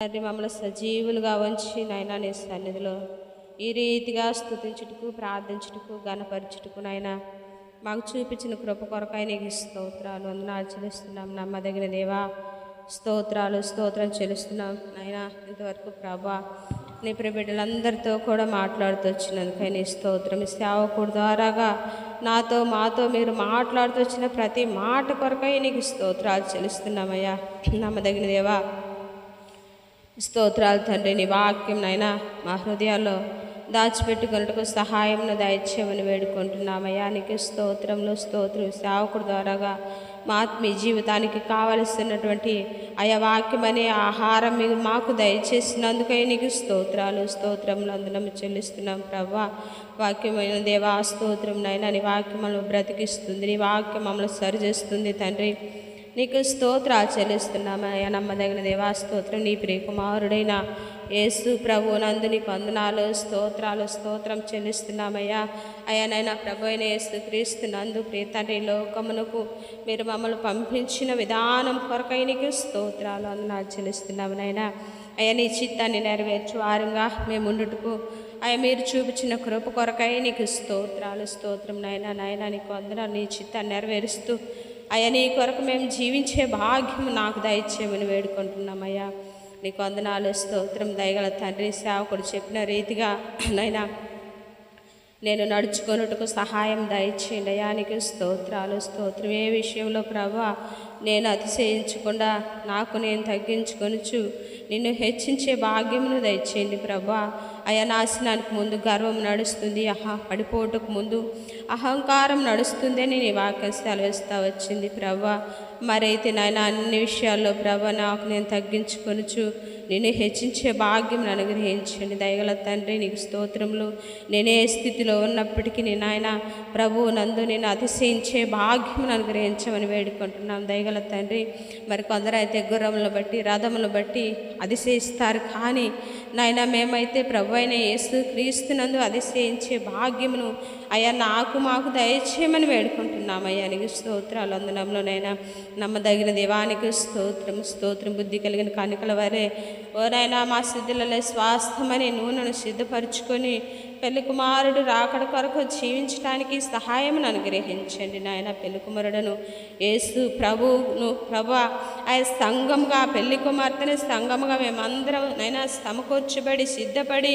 తండ్రి మమ్మల్ని సజీవులుగా ఉంచి నాయన నీ సన్నిధిలో ఈ రీతిగా స్తుతించుటకు ప్రార్థించుటకు ఘనపరచుటకు నాయన మాకు చూపించిన కృప కొరకై నీకు స్తోత్రాలు వందనాలు చెల్లిస్తున్నాం. నమ్మదగిన దేవా స్తోత్రం చెల్లిస్తున్నాం. నాయన ఇంతవరకు ప్రభా నీ బిడ్డలందరితో కూడా మాట్లాడుతూ వచ్చినందుకై నీ స్తోత్రం. ఈ సేవకుడు ద్వారాగా మాతో మీరు మాట్లాడుతూ వచ్చిన ప్రతి మాట కొరకై నీకు స్తోత్రాలు చెల్లిస్తున్నామయ్యా. నమ్మదగిన దేవా స్తోత్రాలు తండ్రి. నీ వాక్యం నైనా మా హృదయాల్లో దాచిపెట్టుకున్నట్టుకు సహాయంను దయచేయమని వేడుకుంటున్నామయ్యా. నీకు స్తోత్రం. సేవకుడు ద్వారాగా మా ఆత్మీయ జీవితానికి కావలసినటువంటి ఆయా వాక్యం అనే ఆహారం మీరు మాకు దయచేసినందుకై నీకు స్తోత్రములు అందనము చెల్లిస్తున్నాం ప్రభా. వాక్యమైన దేవా స్తోత్రం నైనా. నీ వాక్యం మమ్మల్ని బ్రతికిస్తుంది, నీ వాక్యం మమ్మల్ని సరిచేస్తుంది తండ్రి. నీకు స్తోత్రాలు చెల్లిస్తున్నామయ్యా. నమ్మదగిన దేవా స్తోత్రం. నీ ప్రియకుమారుడైన యేసు ప్రభు నందు నీకు వందనాలు స్తోత్రం చెల్లిస్తున్నామయ్యా. అయ్యానైనా ప్రభు అయిన యేసు క్రీస్తు నందు ప్రియ తండ్రి లోకమునకు మీరు మమ్మల్ని పంపించిన విధానం కొరకై నీకు స్తోత్రాలు వందనాలు చెల్లిస్తున్నామనైనా. అయ్యా నీ చిత్తాన్ని నెరవేర్చు వారంగా మేము ఉండుటకు అయ్యా మీరు చూపించిన కృప కొరకై నీకు స్తోత్రం నాయనా నీకు వందనాలు. నీ చిత్తాన్ని నెరవేరుస్తూ అయ్యా నీ కొరకు మేము జీవించే భాగ్యం నాకు దయచేయమని వేడుకుంటున్నామయ్యా. నీకు వందనాలు స్తోత్రం. దయగల తండ్రి సేవకుడు చెప్పిన రీతిగా నైనా నేను నడుచుకొనుటకు సహాయం దయచేయండి అయ్యా. నీకు స్తోత్రం. ఏ విషయంలో ప్రభా నేను అతిశయించకుండా నాకు నేను తగ్గించుకొనుచు నిన్ను హెచ్చించే భాగ్యమును దయచేయండి ప్రభా. అయా నాశనానికి ముందు గర్వం నడుస్తుంది, పడిపోవటకు ముందు అహంకారం నడుస్తుంది అని నీ వాక్యం సెలవిస్తా వచ్చింది ప్రభా. మరైతే నాయన అన్ని విషయాల్లో ప్రభా నాకు నేను తగ్గించుకొనుచు నిన్ను హెచ్చించే భాగ్యం అనుగ్రహించండి. దయగల తండ్రి నీకు స్తోత్రములు. నేనే స్థితిలో ఉన్నప్పటికీ నాయన ప్రభు నందు నేను అతిశయించే భాగ్యం అనుగ్రహించమని వేడుకుంటున్నాం. దయగల తండ్రి మరి కొందరైతే గుర్రములను బట్టి రథములను బట్టి అతిశయిస్తారు, కానీ నాయన మేమైతే ప్రభు అయిన యేసు క్రీస్తునందు అతిశయించే భాగ్యమును అయ్యా మాకు దయచేయమని వేడుకుంటున్నామయ్యా. నీకు స్తోత్రాలు వందనంలోనైనా. నమ్మదగిన దేవానికి స్తోత్రం. బుద్ధి కలిగిన కనికల వారే ఓనైనా మా సిద్ధులలో స్వాస్థమని నూనెను సిద్ధపరచుకొని పెళ్లి కుమారుడు రాకడ కొరకు జీవించడానికి సహాయమును అనుగ్రహించండి నాయన. పెళ్లి కుమారుడును యేసు ప్రభువును ప్రభా ఆయన సంఘముగా పెళ్లి కుమార్తెని సంఘముగా మేమందరం నైనా సమకూర్చబడి సిద్ధపడి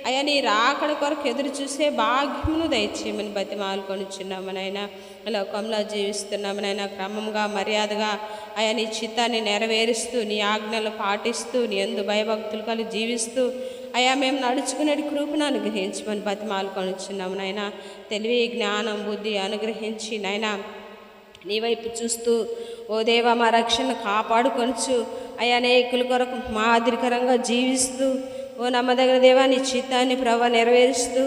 అయ్యా నీ రాకడ కొరకు ఎదురు చూసే భాగ్యమును దయచేయమని బతిమాలుకొనిచున్నాము నైనా. లోకంలో జీవిస్తున్నాము నైనా క్రమంగా మర్యాదగా అయ్యా నీ చిత్తాన్ని నెరవేరుస్తూ నీ ఆజ్ఞలు పాటిస్తూ నీ యందు భయభక్తులు కలిగి జీవిస్తూ అయ్యా మేము నడుచుకునే కృపను అనుగ్రహించమని బతిమాలుకొనిచున్నాము నాయన. తెలివి జ్ఞానం బుద్ధి అనుగ్రహించి నాయన నీ వైపు చూస్తూ ఓ దేవా మా రక్షణ కాపాడుకొనుచు అయ్యా అనేకుల కొరకు మాదిరికరంగా జీవిస్తూ ఓ నమ్మదగిన దేవా నీ చిత్తాన్ని ప్రభా నెరవేరుస్తూ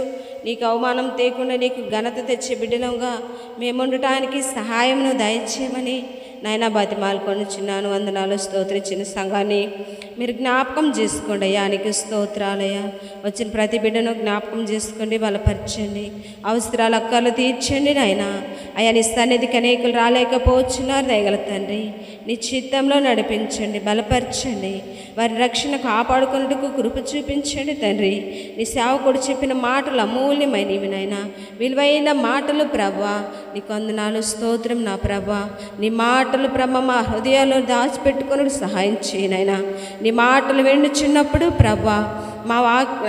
నీకు అవమానం తేకుండా నీకు ఘనత తెచ్చే బిడ్డలంగా మేముండటానికి సహాయమును దయచేయమని నాయన బతిమాలుకొనిచున్నాను. వందనాలు స్తోత్రించిన సంఘాన్ని మీరు జ్ఞాపకం చేసుకోండి అయ్యా. నీకు స్తోత్రాలయ్యా. వచ్చిన ప్రతి బిడ్డను జ్ఞాపకం చేసుకోండి, బలపరచండి, అవసరాలు అక్కర్లు తీర్చండి నాయన. అయ్యా నీ సన్నిధికి అనేకులు రాలేకపోతున్నారు దయగల తండ్రి. నీ చిత్తంలో నడిపించండి, బలపరచండి, వారి రక్షణ కాపాడుకున్నట్టుకు కృప చూపించండి తండ్రి. నీ సేవకుడు చెప్పిన మాటలు అమూల్యమైనవి నాయన, విలువైన మాటలు ప్రభా. నీకు వందనాలు స్తోత్రం నా ప్రభా. నీ మాటలు ప్రభ మా హృదయాల్లో దాచిపెట్టుకుని సహాయం చేయనైనా. నీ మాటలు వింటున్నప్పుడు ప్రభా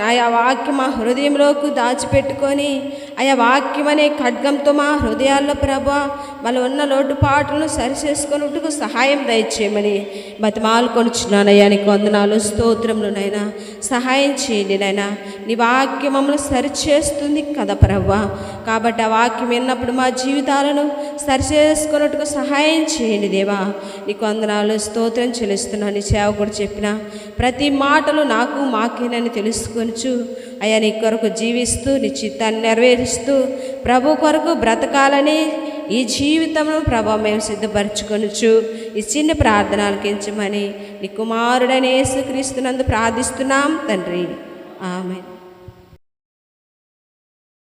ఆయా వాక్యం మా హృదయంలోకి దాచిపెట్టుకొని ఆయా వాక్యం అనే ఖడ్గంతో మా హృదయాల్లో ప్రభా మళ్ళీ ఉన్న లోటుపాట్లను సరిచేసుకున్నట్టుకు సహాయం దయచేయమని బతిమాలుకొనిచున్నానయ్యా. నీకు వందనాలు స్తోత్రములనైనా. సహాయం చేయండి నైనా. నీ వాక్యం మమ్మల్ని సరిచేస్తుంది కదా ప్రభా. కాబట్టి ఆ వాక్యం విన్నప్పుడు మా జీవితాలను సరిచేసుకున్నట్టుకు సహాయం చేయండి దేవా. నీకు వందనాలు స్తోత్రం చెల్లిస్తున్నాను. నీ సేవకుడు చెప్పిన ప్రతి మాటలు నాకు మాకేనని తెలుసుకొనుచు అయ్యా నీ కొరకు జీవిస్తూ నీ చిత్తాన్ని నెరవేరుస్తూ ప్రభు కొరకు బ్రతకాలని ఈ జీవితంలో ప్రభా మేము సిద్ధపరచుకొనుచు ఈ చిన్న ప్రార్థనలు కించమని నీ కుమారుడైన యేసుక్రీస్తునందు ప్రార్థిస్తున్నాం తండ్రి. ఆమేన్.